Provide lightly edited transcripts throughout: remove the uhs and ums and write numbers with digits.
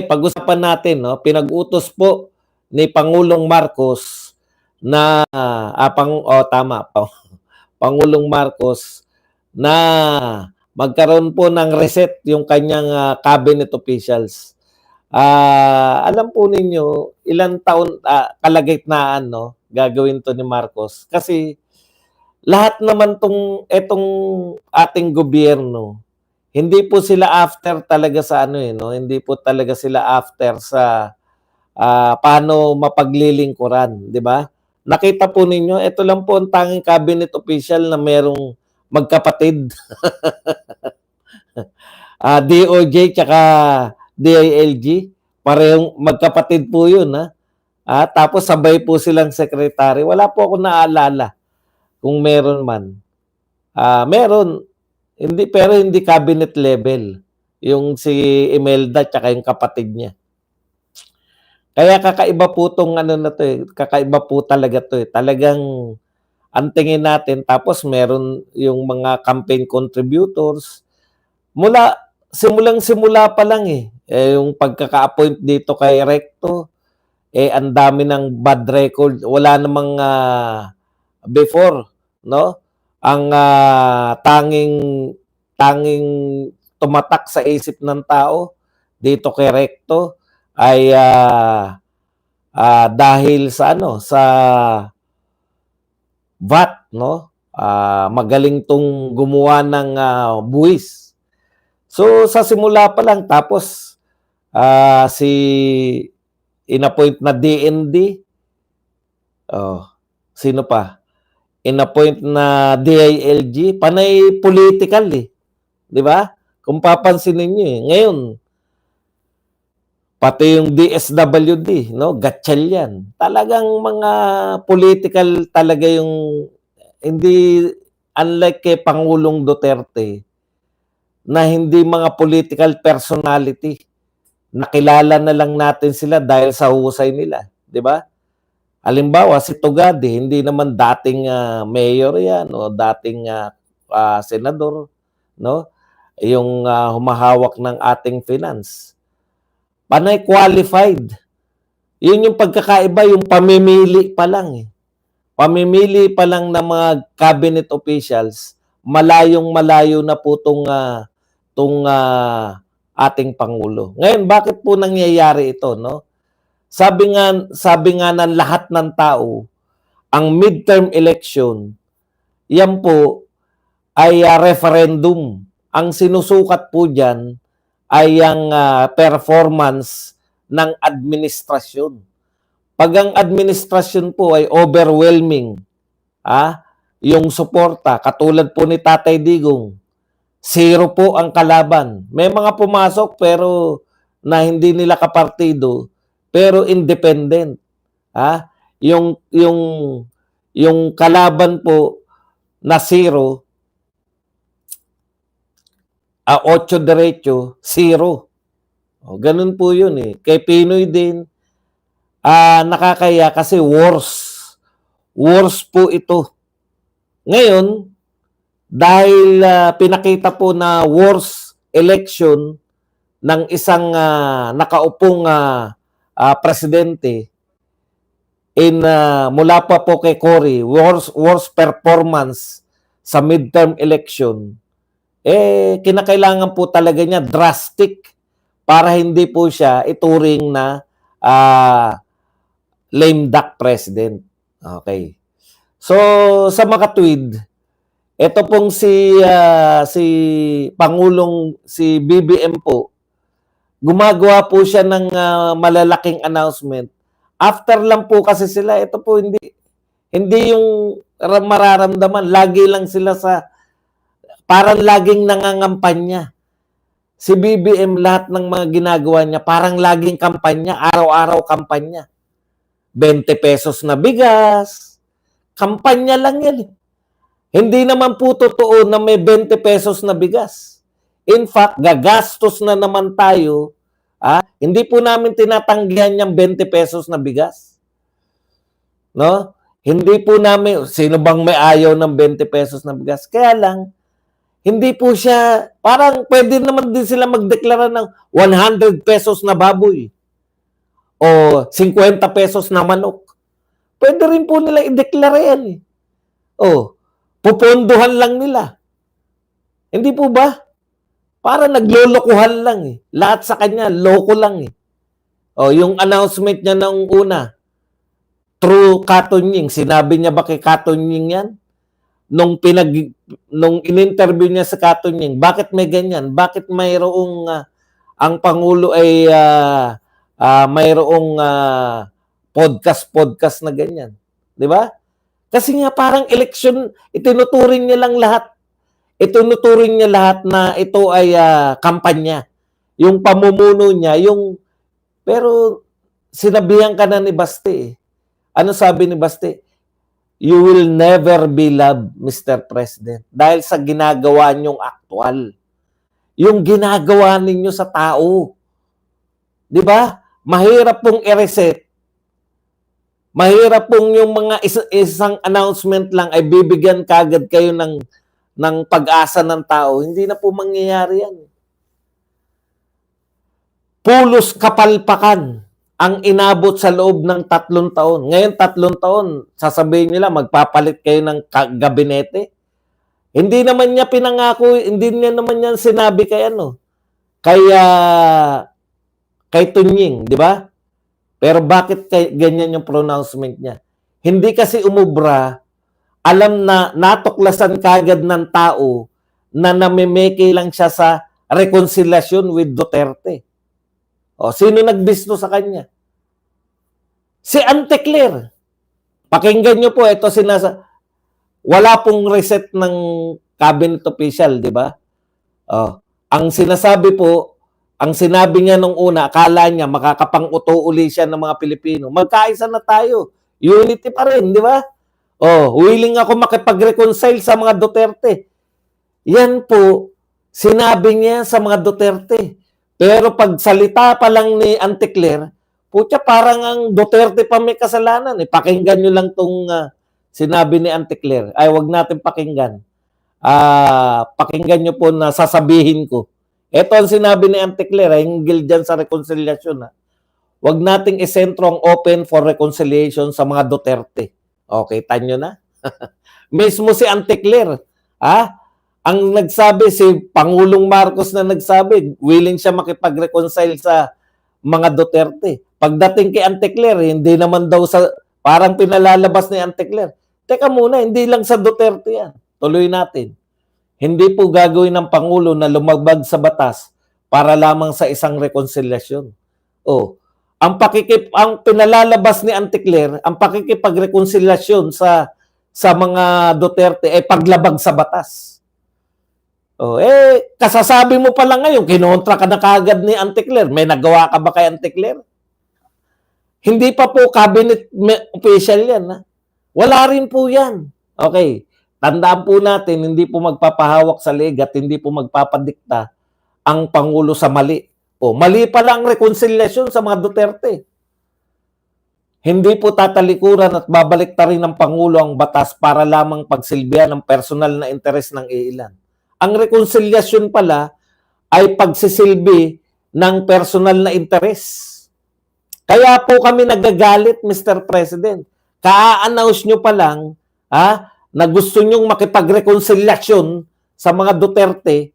pag-usapan natin, no, pinag-utos po ni Pangulong Marcos na tama po, Pangulong Marcos na magkaroon po ng reset yung kanyang cabinet officials. Alam po ninyo ilang taon kalagitnaan, no, gagawin to ni Marcos kasi lahat naman etong ating gobyerno, hindi po sila after talaga sa ano no, hindi po talaga sila after sa paano mapaglilingkuran, di ba? Nakita po ninyo, ito lang po ang tanging cabinet official na merong magkapatid. DOJ tsaka DILG, parehong magkapatid po yun. Tapos sabay po silang secretary. Wala po ako naalala kung meron man. Meron, pero hindi cabinet level. Yung si Imelda tsaka yung kapatid niya. Kaya kakaiba po tong ano na to eh. Kakaiba po talaga to eh. Talagang ang tingin natin, tapos meron yung mga campaign contributors. Simulang-simula pa lang eh. Yung pagkaka-appoint dito kay Recto, ang dami ng bad record. Wala namang before, no? Ang tanging tumatak sa isip ng tao dito kay Recto ay dahil sa sa VAT, no? Magaling tong gumawa ng buwis. So sa simula pa lang, tapos si inappoint na DND, sino pa? Inappoint na DILG, panay political eh. Di ba? Kung papansinin niyo eh. Ngayon, pati yung DSWD, no? Gatchal yan. Talagang mga political talaga yung hindi, unlike kay Pangulong Duterte, na hindi mga political personality. Nakilala na lang natin sila dahil sa husay nila. Di ba? Halimbawa, si Tugade, hindi naman dating mayor yan o dating senador, no? Yung humahawak ng ating finance. Panay qualified. Yun yung pagkakaiba, yung pamimili pa lang eh. Pamimili pa lang ng mga cabinet officials, malayong-malayo na po tong ating Pangulo. Ngayon, bakit po nangyayari ito, no? Sabi nga ng lahat ng tao, ang midterm election, yan po ay referendum. Ang sinusukat po dyan ay ang performance ng administrasyon. Pag ang administrasyon po ay overwhelming, yung suporta, katulad po ni Tatay Digong, 0 po ang kalaban. May mga pumasok pero na hindi nila kapartido, pero independent. Yung kalaban po na 0, 8 diretso, 0. Ganun po yun eh. Kay Pinoy din, nakakaya kasi worse. Worse po ito. Ngayon, dahil pinakita po na worse election ng isang nakaupong presidente mula pa po kay Cory, worse performance sa midterm election, kinakailangan po talaga niya drastic para hindi po siya ituring na lame duck president. Okay. So, sa makatwid, ito pong si Pangulong, si BBM po, gumagawa po siya ng malalaking announcement. After lang po kasi sila, ito po hindi yung mararamdaman. Lagi lang sila parang laging nangangampanya. Si BBM, lahat ng mga ginagawa niya, parang laging kampanya, araw-araw kampanya. 20 pesos na bigas, kampanya lang yan. Hindi naman po totoo na may 20 pesos na bigas. In fact, gagastos na naman tayo. Hindi po namin tinatanggihan yung 20 pesos na bigas. No? Hindi po namin, sino bang may ayaw ng 20 pesos na bigas? Kaya lang, Hindi po siya, parang pwede naman din sila magdeklara ng 100 pesos na baboy o 50 pesos na manok. Pwede rin po nila ideklara yan eh. Pupondohan lang nila. Hindi po ba? Para naglolokohan lang eh. Lahat sa kanya, loko lang eh. Yung announcement niya nung una, through Katunying, sinabi niya ba kay Katunying yan? Nung in-interview niya sa Katunying, bakit may ganyan? Bakit mayroong ang Pangulo ay mayroong podcast na ganyan? 'Di ba? Kasi nga parang election, itinuturing niya lang lahat. Itinuturing niya lahat na ito ay kampanya. Yung pamumuno niya, pero sinabihan ka na ni Baste eh. Ano sabi ni Baste? You will never be loved, Mr. President, dahil sa ginagawa niyong aktual. Yung ginagawa ninyo sa tao. 'Di ba? Mahirap pong i-reset. Mahirap pong yung mga isang announcement lang ay bibigyan kagad kayo ng pag-asa ng tao. Hindi na po mangyayari yan. Pulos kapalpakan ang inabot sa loob ng 3 taon. Ngayon, 3 taon, sasabihin nila, magpapalit kayo ng gabinete. Hindi naman niya pinangako, hindi niya naman yan sinabi kay kay Tunying, di ba? Pero bakit ganyan yung pronouncement niya? Hindi kasi umubra, alam na natuklasan kagad ng tao na namimeke lang siya sa reconciliation with Duterte. Sino nagbisto sa kanya? Si Antecler. Pakinggan nyo po, ito wala pong reset ng cabinet official, di ba? Ang sinasabi po, ang sinabi niya nung una, akala niya makakapang-uto uli siya ng mga Pilipino. Magkaisa na tayo. Unity pa rin, di ba? Willing ako makipag-reconcile sa mga Duterte. Yan po, sinabi niya sa mga Duterte. Pero pag salita pa lang ni Antecler, putya parang ang Duterte pa may kasalanan. Pakinggan nyo lang tong sinabi ni Antecler. Ay, wag natin pakinggan. Pakinggan nyo po na sasabihin ko. Ito ang sinabi ni Antecler, hinggil dyan sa reconciliation. Wag nating isentro ang open for reconciliation sa mga Duterte. Okay, tanyo na. Mismo si Antecler, ang nagsabi, si Pangulong Marcos na nagsabi, willing siya makipag-reconcile sa mga Duterte. Pagdating kay Antecler, hindi naman daw parang pinalalabas ni Antecler. Teka muna, hindi lang sa Duterte yan. Tuloy natin. Hindi po gagawin ng Pangulo na lumabag sa batas para lamang sa isang rekonsilyasyon. Ang pinalalabas ni Antecler, ang pakikipagrekonsilyasyon sa mga Duterte ay paglabag sa batas. Kasasabi mo pa lang ngayon, kinontra ka na kagad ni Antecler. May nagawa ka ba kay Antecler? Hindi pa po cabinet official yan. Wala rin po yan. Okay. Tandaan po natin, hindi po magpapahawak sa leg at hindi po magpapadikta ang Pangulo sa mali. Mali pala ang reconciliation sa mga Duterte. Hindi po tatalikuran at babalik ta rin ng Pangulo ang batas para lamang pagsilbihan ng personal na interes ng iilan. Ang reconciliation pala ay pagsisilbi ng personal na interes. Kaya po kami nagagalit, Mr. President. Ka-announce nyo pa lang, na gusto nyong makipagrekonsilyasyon sa mga Duterte,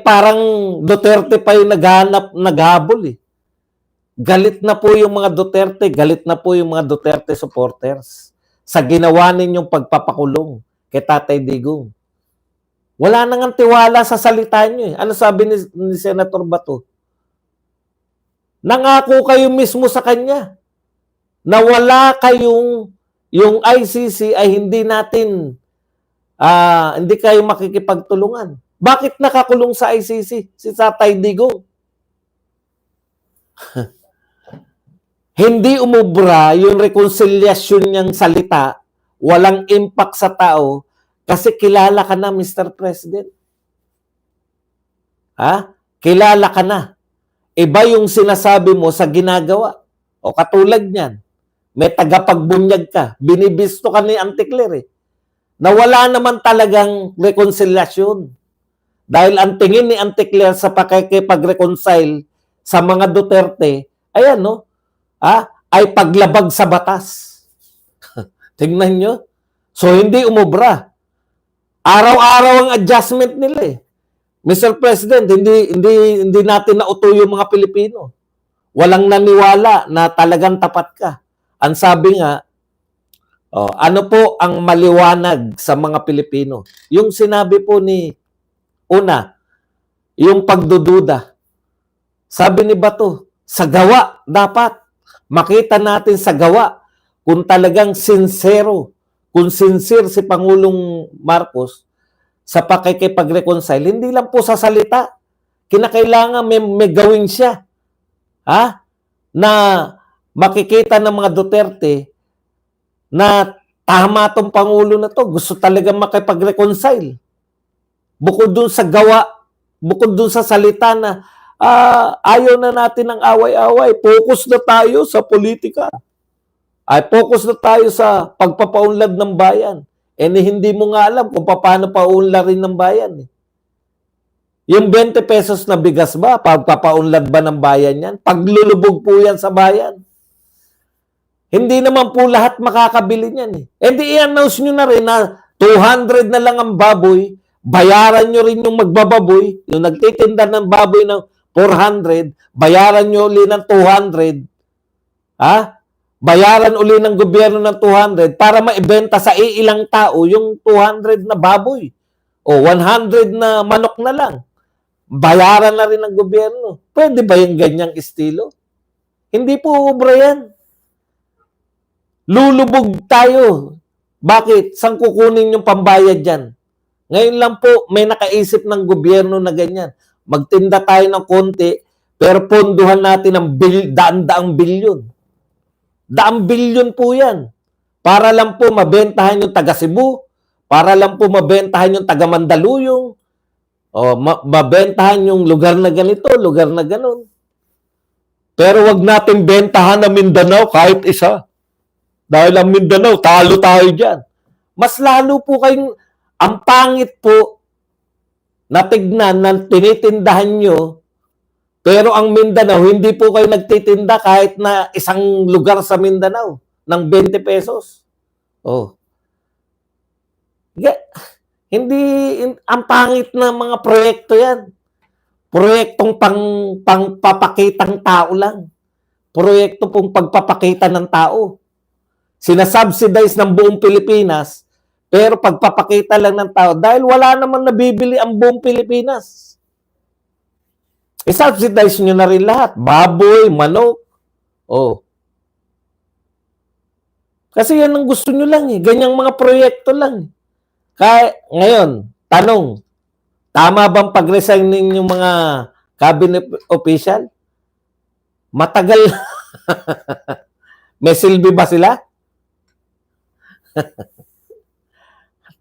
parang Duterte pa yung naghabol. Galit na po yung mga Duterte, galit na po yung mga Duterte supporters sa ginawa ninyong pagpapakulong kay Tatay Digong. Wala nang tiwala sa salita nyo. Ano sabi ni Senator Bato? Nangako kayo mismo sa kanya na wala kayong yung ICC ay hindi kayo makikipagtulungan. Bakit nakakulong sa ICC si Tatay Digong? Hindi umubra yung reconciliation niyang salita, walang impact sa tao, kasi kilala ka na, Mr. President. Kilala ka na. Iba yung sinasabi mo sa ginagawa. Katulad niyan, may tagapagbunyag ka, binibisto ka ni Antecler na wala naman talagang reconciliation. Dahil ang tingin ni Auntie Claire sa pakikipag-reconcile sa mga Duterte, ayan, no? Ay paglabag sa batas. Tingnan nyo. So, hindi umubra. Araw-araw ang adjustment nila eh. Mr. President, hindi natin nauto yung mga Pilipino. Walang naniwala na talagang tapat ka. Ang sabi nga, ano po ang maliwanag sa mga Pilipino? Yung sinabi po ni una, yung pagdududa. Sabi ni Bato, sa gawa dapat. Makita natin sa gawa kung talagang sincero, kung sincere si Pangulong Marcos sa pakikipag-reconcile, hindi lang po sa salita. Kinakailangan may gawin siya. Na makikita ng mga Duterte na tama tong Pangulo na to. Gusto talagang makipag-reconcile. Bukod dun sa gawa, bukod dun sa salita na ayaw na natin ng away-away. Focus na tayo sa politika. Focus na tayo sa pagpapaunlad ng bayan. Hindi mo nga alam kung paano paunlarin ng bayan. Yung 20 pesos na bigas ba, pagpapaunlad ba ng bayan yan? Paglulubog po yan sa bayan. Hindi naman po lahat makakabili niyan. Di i-announce nyo na rin na 200 na lang ang baboy, bayaran nyo rin yung magbababoy, yung nagtitinda ng baboy ng 400, bayaran nyo uli ng 200, bayaran uli ng gobyerno ng 200 para maibenta sa ilang tao yung 200 na baboy. O 100 na manok na lang. Bayaran na rin ng gobyerno. Pwede ba yung ganyang estilo? Hindi po ubra yan. Lulubog tayo. Bakit? Saan kukunin yung pambayad dyan? Ngayon lang po, may nakaisip ng gobyerno na ganyan. Magtinda tayo ng konti, pero ponduhan natin ng daan-daang bilyon. Daang bilyon po yan. Para lang po mabentahan yung taga Cebu, para lang po mabentahan yung taga Mandaluyong, mabentahan yung lugar na ganito, lugar na ganon. Pero wag natin bentahan na Mindanao kahit isa. Dahil ang Mindanao, talo tayo dyan. Mas lalo po kayong, ang pangit po na tignan na tinitindahan nyo, pero ang Mindanao, hindi po kayo nagtitinda kahit na isang lugar sa Mindanao ng 20 pesos. Hindi, ang pangit na mga proyekto yan. Proyektong pagpapakitang tao lang. Proyekto pong pagpapakita ng tao. Sinasubsidize ng buong Pilipinas, pero pagpapakita lang ng tao dahil wala namang nabibili ang buong Pilipinas. I-subsidize nyo na rin lahat. Baboy, manok. Kasi yan ang gusto nyo lang eh. Ganyang mga proyekto lang. Kaya, ngayon, tanong, tama bang pag-resign yung mga cabinet official? Matagal. May silbi ba sila?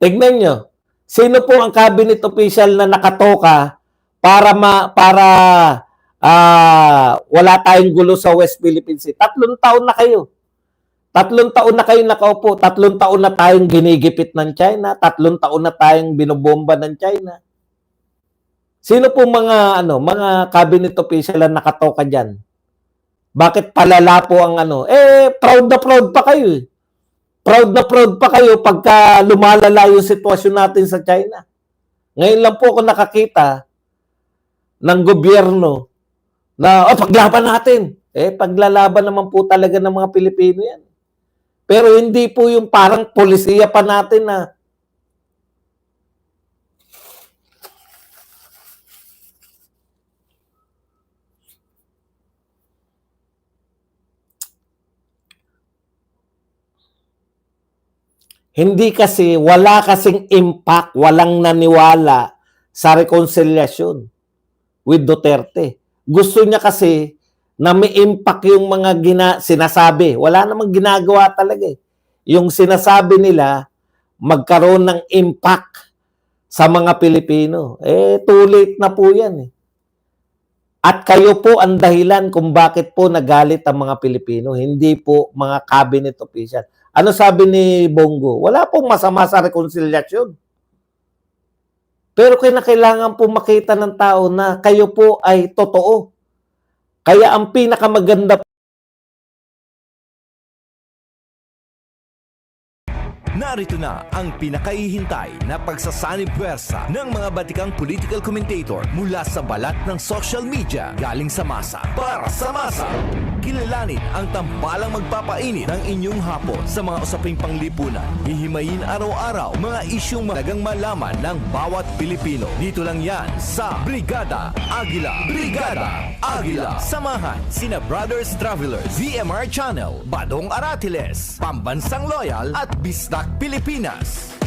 Tignan nyo. Sino po ang cabinet official na nakatoka para wala tayong gulo sa West Philippine Sea? 3 taon na kayo. 3 taon na kayo nakaupo. 3 taon na tayong ginigipit ng China. 3 taon na tayong binobomba ng China. Sino po mga cabinet official na nakatoka diyan? Bakit palala po ang proud na proud pa kayo eh. Proud na proud pa kayo pagka lumalala yung sitwasyon natin sa China. Ngayon lang po ako nakakita ng gobyerno na paglaban natin. Paglalaban naman po talaga ng mga Pilipino yan. Pero hindi po yung parang polisiya pa natin na hindi kasi, wala kasing impact, walang naniwala sa reconciliation with Duterte. Gusto niya kasi na may impact yung mga sinasabi. Wala namang ginagawa talaga eh. Yung sinasabi nila, magkaroon ng impact sa mga Pilipino. Too late na po yan eh. At kayo po ang dahilan kung bakit po nagalit ang mga Pilipino, hindi po mga cabinet official. Ano sabi ni Bongo? Wala pong masama sa reconciliation. Pero kinakailangan po makita ng tao na kayo po ay totoo. Kaya ang pinakamaganda Narito na ang pinakaihintay na pagsasanib puwersa ng mga batikang political commentator mula sa balat ng social media galing sa masa. Para sa masa, kilalanin ang tambalang magpapainit ng inyong hapon sa mga usaping panglipunan. Hihimayin araw-araw mga isyong malagang malaman ng bawat Pilipino. Dito lang yan sa Brigada Agila. Brigada Agila. Samahan sina Brothers Travelers, VMR Channel, Badong Aratiles, Pambansang Loyal at Bistak Pilipinas.